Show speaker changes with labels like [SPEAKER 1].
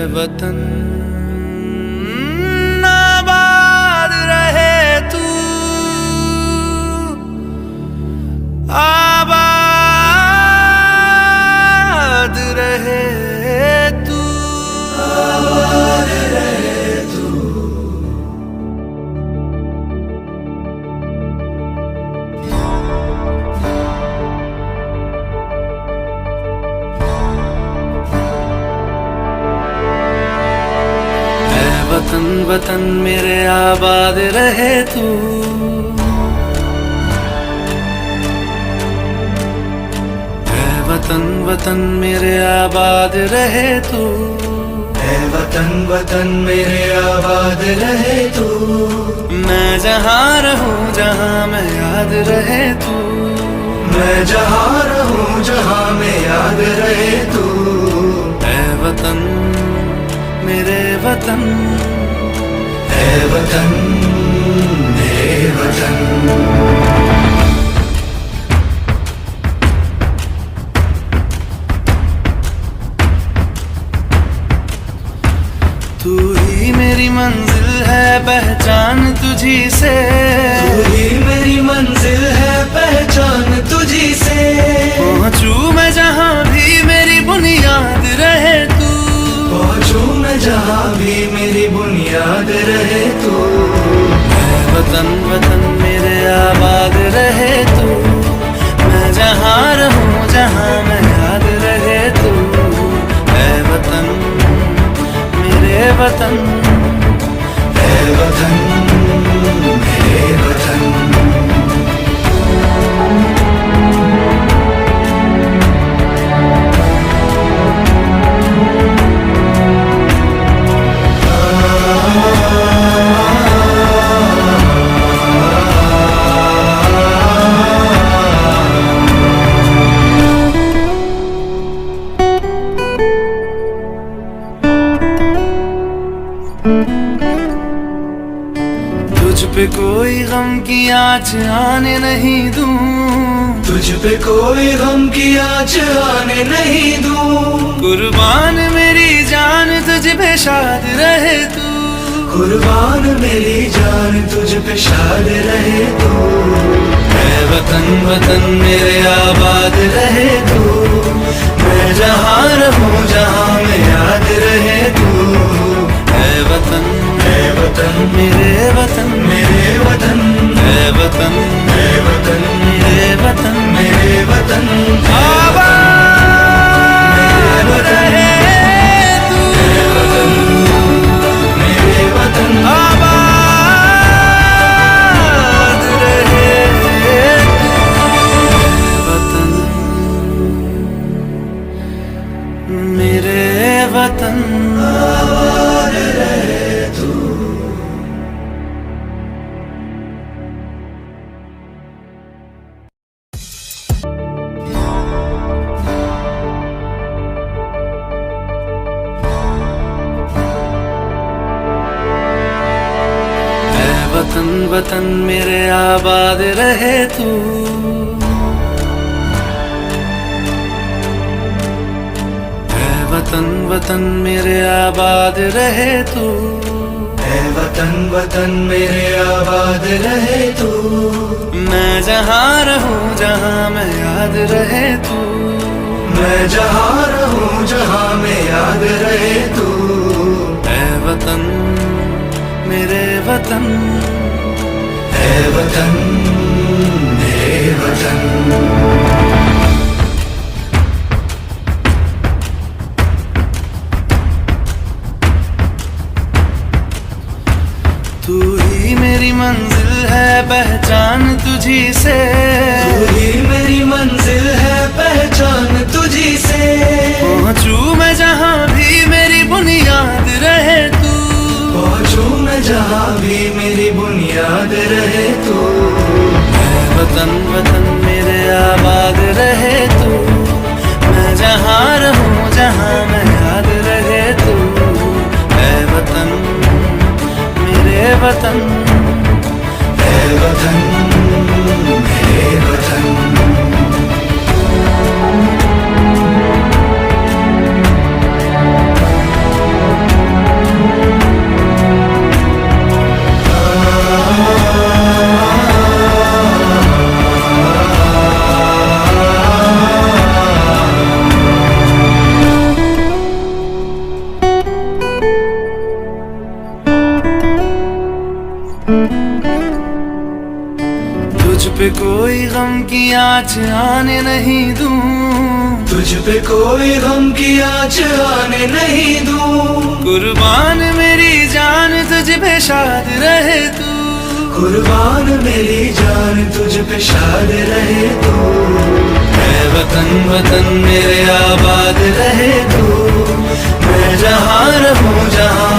[SPEAKER 1] वतन आबाद रहे तू, आबाद रहे तू, आबाद रहे तू। वतन वतन मेरे आबाद रहे तू, ऐ वतन वतन मेरे आबाद रहे तू, ऐ वतन वतन मेरे आबाद रहे तू। मैं जहाँ रहूं जहाँ मैं याद रहे तू, मैं जहाँ रहूं जहाँ मैं याद रहे तू। ऐ वतन मेरे वतन, ऐ वतन मेरे वतन। तू ही मेरी मंजिल है पहचान तुझी से, तू ही मेरी मंजिल है पहचान तुझी से। पहुंचूं मैं जहाँ भी मेरी बुनियाद रहे तू, पहुंचूं मैं जहाँ भी मेरी बुनियाद रहे तू। ऐ वतन वतन मेरे आबाद रहे तू, मैं जहाँ रहूं जहाँ मैं याद रहे तू। ऐ वतन मेरे वतन, ऐ वतन मेरे वतन। तुझ पे कोई गम की आँच आने नहीं दूं, तुझ पे कोई गम की आँच आने नहीं दूं। कुर्बान मेरी जान तुझ पे शाद रहे तू, कुर्बान मेरी जान तुझ पे शाद रहे तू। ऐ वतन वतन मेरे आबाद रहे तू, मैं जहाँ रहूं जहाँ मैं याद रहे तू। ऐ वतन, ऐ वतन मेरे वतन, मेरे वतन। ऐ वतन, ऐ वतन मेरे वतन, मेरे वतन। आबाद रहे तू, मेरे वतन, मेरे वतन। आबाद रहे तू, वतन मेरे वतन। आबाद रहे तू। वतन वतन मेरे आबाद रहे तू, ऐ वतन वतन मेरे आबाद रहे तू, ऐ वतन वतन मेरे आबाद रहे तू। मैं जहाँ रहूं जहाँ मैं याद रहे तू, मैं जहाँ रहूं जहाँ मैं याद रहे तू। ऐ वतन मेरे वतन, ऐ वतन मेरे वतन। तू ही मेरी मंजिल है पहचान तुझी से, तू ही मेरी मंजिल है पहचान तुझी से। पहुंचूं मैं जहाँ भी मेरी बुनियाद रहे तू, पहुंचूं मैं जहाँ भी मेरी बुनियाद रहे तू। ऐ वतन वतन मेरे आबाद रहे तू, मैं जहाँ रहूं जहाँ मैं याद रहे तू। ऐ वतन मेरे वतन, ऐ वतन मेरे वतन। की आँच आने नहीं दूं, तुझ पे कोई गम की आँच आने नहीं दूं। कुर्बान मेरी जान तुझ पे शाद रहे तू, कुर्बान मेरी जान तुझ पे शाद रहे तू। मैं वतन वतन मेरे आबाद रहे तू, मैं जहाँ रहूं जहाँ